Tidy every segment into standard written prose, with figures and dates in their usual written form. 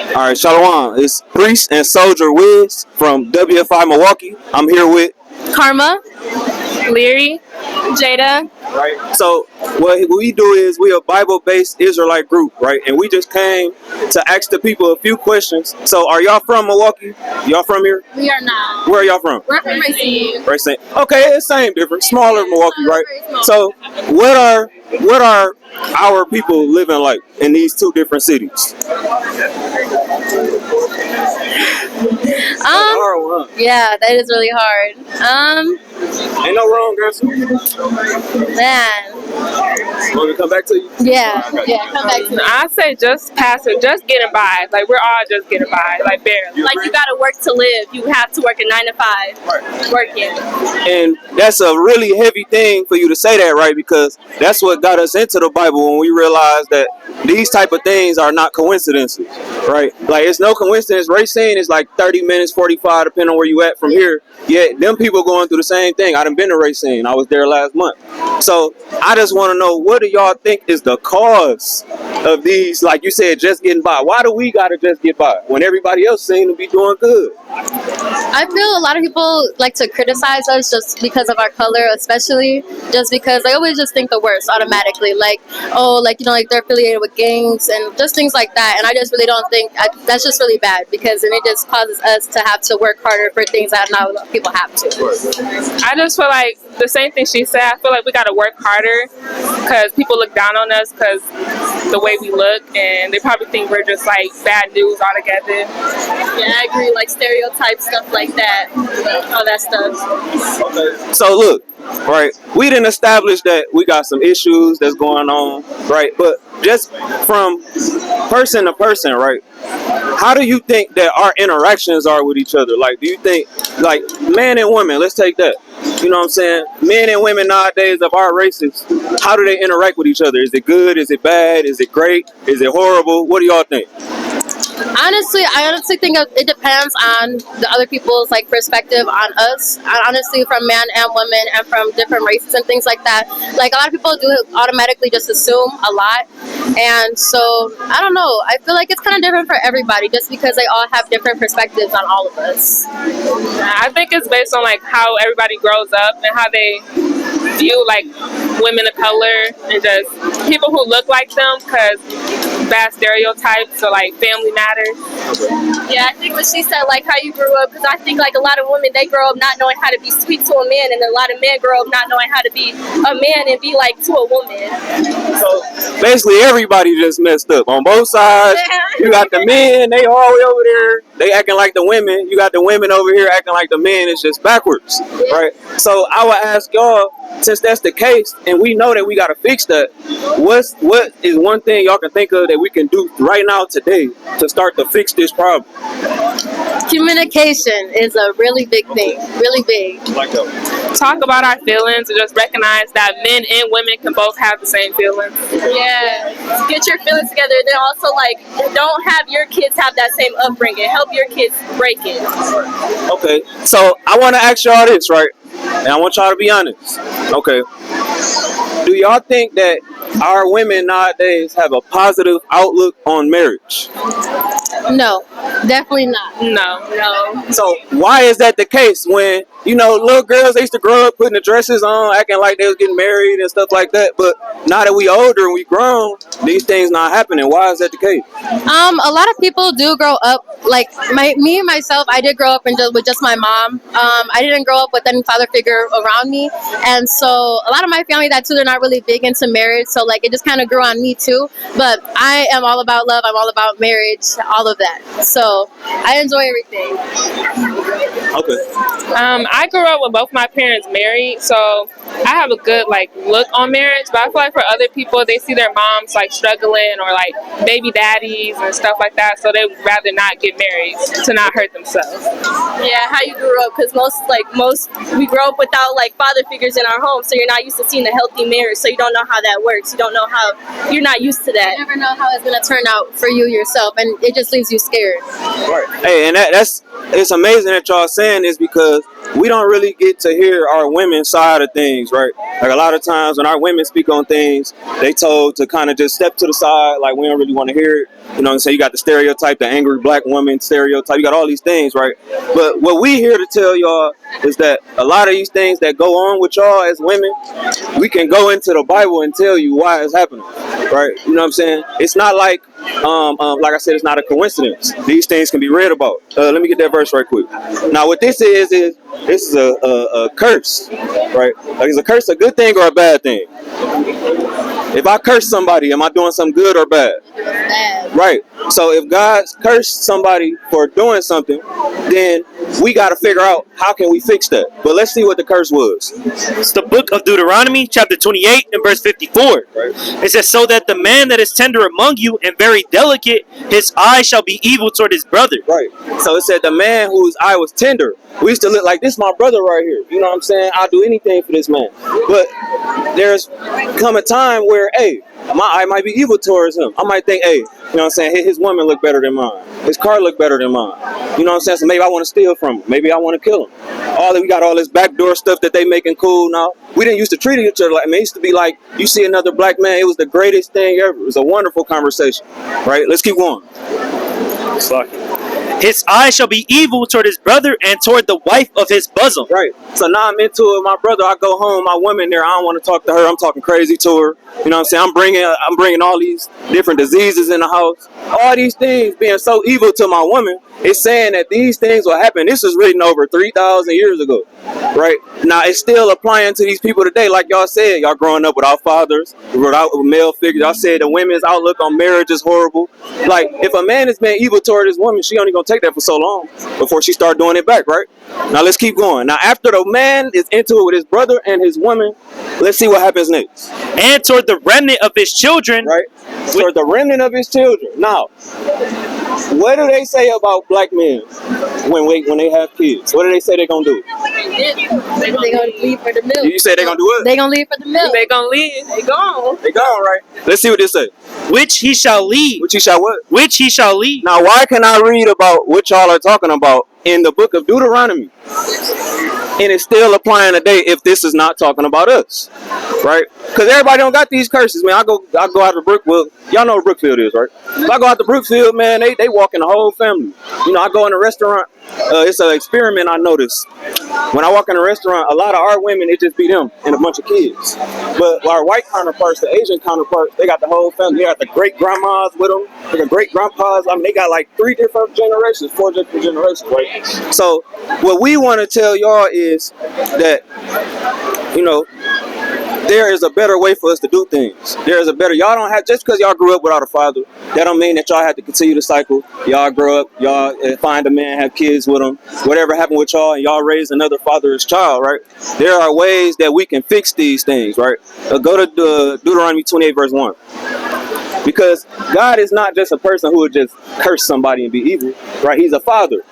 All right, Shalom. It's Priest and Soldier Wiz from WFI Milwaukee. I'm here with Karma, Leary, Jada. Right. So what we do is we're a Bible-based Israelite group, right? And we just came to ask the people a few questions. So are y'all from Milwaukee? Y'all from here? We are not. Where are y'all from? We're from Racine. Racine. Okay, it's same difference. Smaller Milwaukee, right? Small. So what are our people living like in these two different cities? Yeah, that is really hard. Ain't no wrong answer. Man. Want me to come back to you? Yeah, come back to me. I say just passive, just getting by. Like we're all just getting by, like barely. Like you gotta work to live. You have to work a 9 to 5. Right. Working. And that's a really heavy thing for you to say that, right? Because that's what got us into the Bible when we realized that these type of things are not coincidences, right? Like it's no coincidence. Racine is like 30 minutes, 45, depending on where you at from here. Yet them people going through the same thing. I done been to Racine. I was there last month. So I just want to know, what do y'all think is the cause of these, like you said, just getting by? Why do we gotta just get by when everybody else seem to be doing good? I feel a lot of people like to criticize us just because of our color, especially just because they always just think the worst automatically. Like, oh, like, you know, like they're affiliated with gangs and just things like that. And I just really don't think that's just really bad, because then it just causes us to have to work harder for things that not a lot of people have to. I just feel like the same thing she said. I feel like we got to work harder because people look down on us because the way we look, and they probably think we're just like bad news altogether. Yeah, I agree. Like stereotypes, stuff like that, all that stuff. Okay. So look, right, we didn't establish that we got some issues that's going on, right? But just from person to person, right, how do you think that our interactions are with each other? Like, do you think, like, men and women, let's take that. You know what I'm saying? Men and women nowadays of our races, how do they interact with each other? Is it good? Is it bad? Is it great? Is it horrible? What do y'all think? I honestly think it depends on the other people's like perspective on us. Honestly, from men and women and from different races and things like that. Like a lot of people do automatically just assume a lot, and so I don't know. I feel like it's kind of different for everybody, just because they all have different perspectives on all of us. I think it's based on like how everybody grows up and how they view like women of color and just people who look like them, because bad stereotypes or like family matters. Yeah, I think what she said, like how you grew up, because I think like a lot of women, they grow up not knowing how to be sweet to a man, and a lot of men grow up not knowing how to be a man and be like to a woman. So basically everybody just messed up on both sides. You got the men, they all the way over there, they acting like the women. You got the women over here acting like the men. It's just backwards, right? So I would ask y'all, since that's the case and we know that we got to fix that, what is one thing y'all can think of that we can do right now today to start to fix this problem? Communication is a really big thing, really big. Like that. Talk about our feelings and just recognize that men and women can both have the same feelings. Yeah, get your feelings together. Then also, like, don't have your kids have that same upbringing. Help your kids break it. Okay, so I want to ask y'all this, right? And I want y'all to be honest. Okay, do y'all think that our women nowadays have a positive outlook on marriage? No, definitely not. No. So why is that the case when, you know, little girls, they used to grow up putting the dresses on, acting like they was getting married and stuff like that, but now that we older and we grown, these things not happening? Why is that the case? A lot of people do grow up, like me and myself, I did grow up with just my mom. I didn't grow up with any father figure around me, and so a lot of my family that too, they're not really big into marriage, so like it just kind of grew on me too. But I am all about love, I'm all about marriage, all of that. So I enjoy everything. Okay. I grew up with both my parents married, so I have a good like look on marriage. But I feel like for other people, they see their moms like struggling or like baby daddies and stuff like that, so they would rather not get married to not hurt themselves. Yeah, how you grew up, because most we grow up without like father figures in our home, so you're not used to seeing a healthy marriage, so you don't know how that works. You don't know how, you're not used to that. You never know how it's gonna turn out for you yourself, and it just leaves you scared. Right. Hey, and it's amazing that y'all saying this, because we don't really get to hear our women's side of things, right? Like a lot of times when our women speak on things, they told to kind of just step to the side, like we don't really want to hear it. You know what I'm saying? You got the stereotype, the angry black woman stereotype. You got all these things, right? But what we here to tell y'all is that a lot of these things that go on with y'all as women, we can go into the Bible and tell you why it's happening, right? You know what I'm saying? It's not like I said, it's not a coincidence. These things can be read about. Let me get that verse right quick. Now, what this is this is a curse, right? Like, is a curse a good thing or a bad thing? If I curse somebody, am I doing something good or bad? Bad. Right. So if God cursed somebody for doing something, then we got to figure out how can we fix that. But let's see what the curse was. It's the book of Deuteronomy, chapter 28 and verse 54. Right. It says, so that the man that is tender among you and very delicate, his eye shall be evil toward his brother. Right. So it said the man whose eye was tender. We used to look like, this my brother right here. You know what I'm saying? I'll do anything for this man. But there's come a time where, hey, my eye might be evil towards him. I might think, hey, you know what I'm saying? His woman look better than mine. His car look better than mine. You know what I'm saying? So maybe I want to steal from him. Maybe I want to kill him. We got all this backdoor stuff that they making cool now. We didn't used to treat each other like, it used to be like, you see another black man, it was the greatest thing ever. It was a wonderful conversation, right? Let's keep going. His eye shall be evil toward his brother and toward the wife of his bosom. Right. So now I'm into it with my brother. I go home, my woman there, I don't want to talk to her. I'm talking crazy to her. You know what I'm saying? I'm bringing all these different diseases in the house. All these things being so evil to my woman, it's saying that these things will happen. This was written over 3,000 years ago. Right. Now it's still applying to these people today. Like y'all said, y'all growing up without fathers, without male figures. Y'all said the women's outlook on marriage is horrible. Like, if a man is being evil toward his woman, she only gonna take that for so long before she start doing it back, right? Now let's keep going. Now after the man is into it with his brother and his woman, let's see what happens next. And toward the remnant of his children. Right? Toward the remnant of his children. Now, what do they say about black men when they have kids? What do they say they're gonna do? They're gonna leave for the milk. You say they're gonna do what? They're gonna leave for the milk. They gonna leave. They gone. They gone, right? Let's see what this says. Which he shall lead. Which he shall what? Which he shall lead. Now, why can I read about what y'all are talking about in the book of Deuteronomy? And it's still applying today if this is not talking about us, right? Because everybody don't got these curses, man. I go out to Brookfield. Y'all know what Brookfield is, right? If I go out to Brookfield, man, they walk in the whole family. You know, I go in a restaurant. It's an experiment I noticed. When I walk in a restaurant, a lot of our women, it just be them and a bunch of kids. But our white counterparts, the Asian counterparts, they got the whole family. They got the great grandmas with them, the great grandpas. I mean, they got like 4 different generations, right? So what we want to tell y'all is that, you know, there is a better way for us to do things. There is a better, y'all don't have, just because y'all grew up without a father, that don't mean that y'all have to continue the cycle. Y'all grow up, y'all find a man, have kids with him, whatever happened with y'all, and y'all raise another fatherless child, right? There are ways that we can fix these things, right? Go to Deuteronomy 28 verse 1. Because God is not just a person who would just curse somebody and be evil, right? He's a father.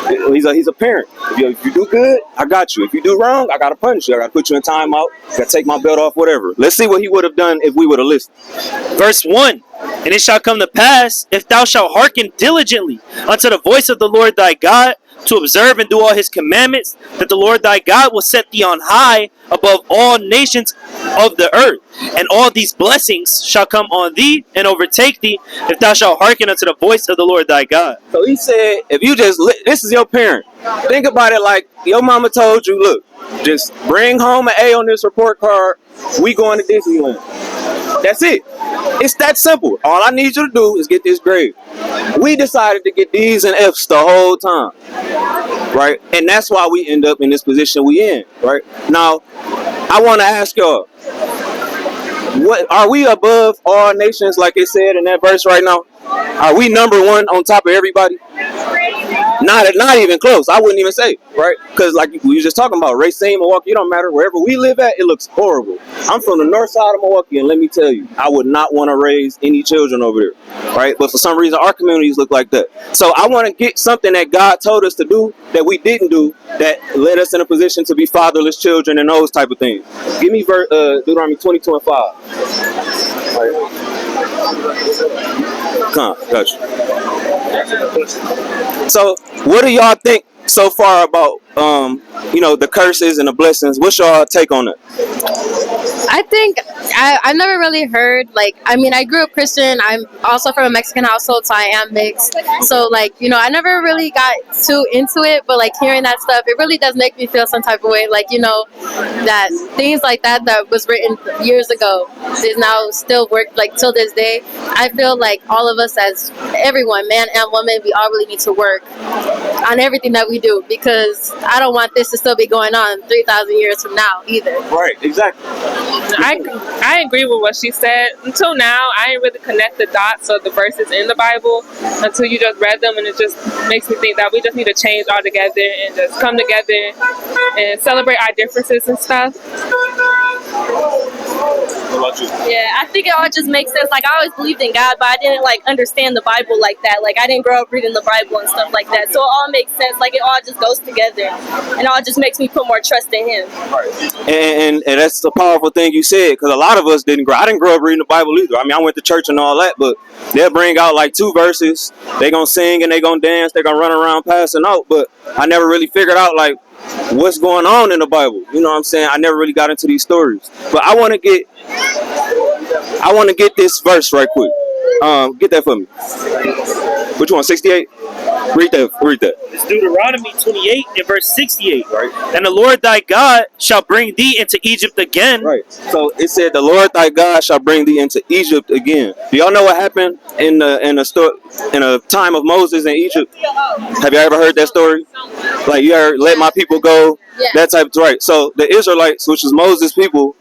He's a parent. If you do good, I got you. If you do wrong, I got to punish you. I got to put you in timeout. I got to take my belt off, whatever. Let's see what he would have done if we would have listened. Verse 1. And it shall come to pass, if thou shalt hearken diligently unto the voice of the Lord thy God, to observe and do all his commandments, that the Lord thy God will set thee on high above all nations of the earth. And all these blessings shall come on thee and overtake thee, if thou shalt hearken unto the voice of the Lord thy God. So he said, if you just, this is your parent. Think about it like your mama told you, look, just bring home an A on this report card. We going to Disneyland. That's it. It's that simple. All I need you to do is get this grade. We decided to get D's and F's the whole time, right? And that's why we end up in this position we in, right? Now, I want to ask y'all, what are we above all nations like it said in that verse right now? Are we number one on top of everybody? Not even close. I wouldn't even say, right? Because like we were just talking about, Racine, Milwaukee, it don't matter. Wherever we live at, it looks horrible. I'm from the north side of Milwaukee, and let me tell you, I would not want to raise any children over there, right? But for some reason, our communities look like that. So I want to get something that God told us to do that we didn't do that led us in a position to be fatherless children and those type of things. Give me Deuteronomy 22 and 5. All right. Come on, got you. So, what do y'all think so far about, the curses and the blessings? What's y'all take on it? I think I never really heard, like, I mean, I grew up Christian. I'm also from a Mexican household, so I am mixed. So, like, you know, I never really got too into it, but, like, hearing that stuff, it really does make me feel some type of way. Like, you know, that things like that was written years ago is now still work, like, till this day. I feel like all of us, as everyone, man and woman, we all really need to work on everything that we do, because I don't want this to still be going on 3,000 years from now either. Right, exactly. I agree with what she said. Until now, I didn't really connect the dots of the verses in the Bible until you just read them, and it just makes me think that we just need to change altogether and just come together and celebrate our differences and stuff. What about you? Yeah, I think it all just makes sense. Like, I always believed in God, but I didn't, like, understand the Bible like that. Like, I didn't grow up reading the Bible and stuff like that. So it all makes sense. Like, it all just goes together. And it all just makes me put more trust in Him. And that's the powerful thing you said, because a lot of us didn't grow. I didn't grow up reading the Bible either. I mean, I went to church and all that, but they'll bring out like 2 verses. They gonna sing and they gonna dance. They gonna run around passing out. But I never really figured out like what's going on in the Bible. You know what I'm saying? I never really got into these stories. But I want to get this verse right quick. Get that for me. Which one? 68? Read that. It's Deuteronomy 28 and verse 68. Right. And the Lord thy God shall bring thee into Egypt again. Right. So it said, "The Lord thy God shall bring thee into Egypt again." Do y'all know what happened in a time of Moses in Egypt? Have you ever heard that story? Like, you heard, "Let my people go." Yeah. That type of, right. So the Israelites, which is Moses' people,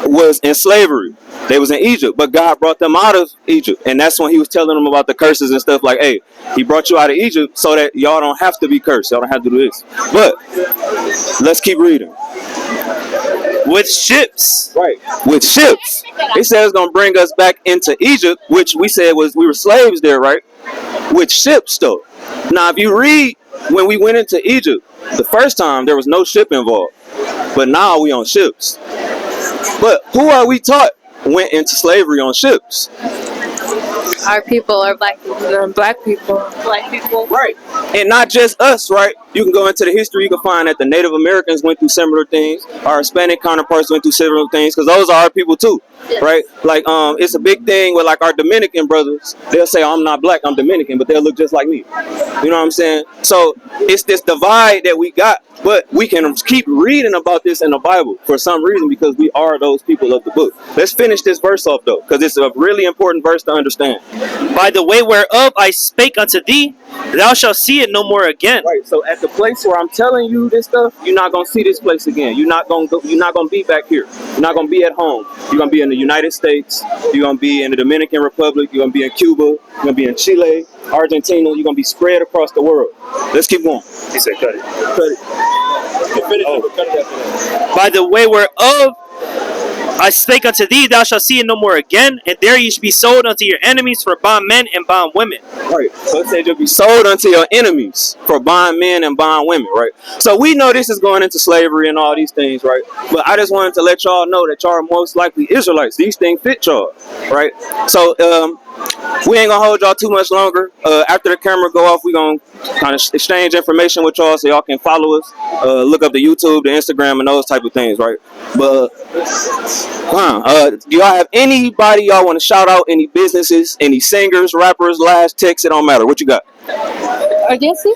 was in slavery. They was in Egypt, but God brought them out of Egypt, and that's when He was telling them about the curses and stuff. Like, hey, He brought you out of Egypt so that y'all don't have to be cursed. Y'all don't have to do this. But let's keep reading. With ships. Right. With ships. He said it's gonna bring us back into Egypt, which we said was we were slaves there, right? With ships, though. Now, if you read when we went into Egypt the first time, there was no ship involved, but now we on ships. But who are we taught went into slavery on ships? Our people, or black people. Black people. Black people. Right. And not just us, right? You can go into the history, you can find that the Native Americans went through similar things. Our Hispanic counterparts went through similar things, because those are our people too. Yes. Right? Like, it's a big thing with like our Dominican brothers. They'll say, "I'm not black, I'm Dominican," but they'll look just like me. You know what I'm saying? So it's this divide that we got, but we can keep reading about this in the Bible for some reason, because we are those people of the book. Let's finish this verse off though, because it's a really important verse to understand. By the way whereof I spake unto thee, thou shalt see it no more again. Right. So at the place where I'm telling you this stuff, you're not gonna see this place again. You're not gonna be back here. You're not gonna be at home. You're gonna be in the United States. You're gonna be in the Dominican Republic. You're gonna be in Cuba. You're gonna be in Chile, Argentina. You're gonna be spread across the world. Let's keep going. He said, cut it. Cut it. Cut it after that. By the way whereof I spake unto thee, thou shalt see it no more again, and there ye shall be sold unto your enemies for bondmen and bondwomen. Right. So it said you'll be sold unto your enemies for bondmen and bondwomen, right? So we know this is going into slavery and all these things, right? But I just wanted to let y'all know that y'all are most likely Israelites. These things fit y'all, right? So we ain't gonna hold y'all too much longer. After the camera go off, we gonna kind of exchange information with y'all so y'all can follow us, look up the YouTube, the Instagram, and those type of things, right? But do y'all have anybody y'all want to shout out? Any businesses, any singers, rappers, last text? It don't matter. What you got? Agency?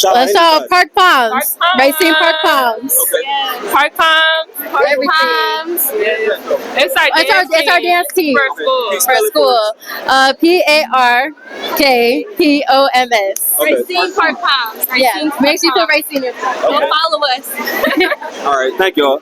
Let's Park Palms. Racing Park Palms. Okay. Yeah. Park Palms. Park Palms. It's our dance team. For school. For school. PARKPOMS. Okay. Racine Park Palms. Yeah. Make sure you put Racine in front. Go follow us. All right. Thank y'all.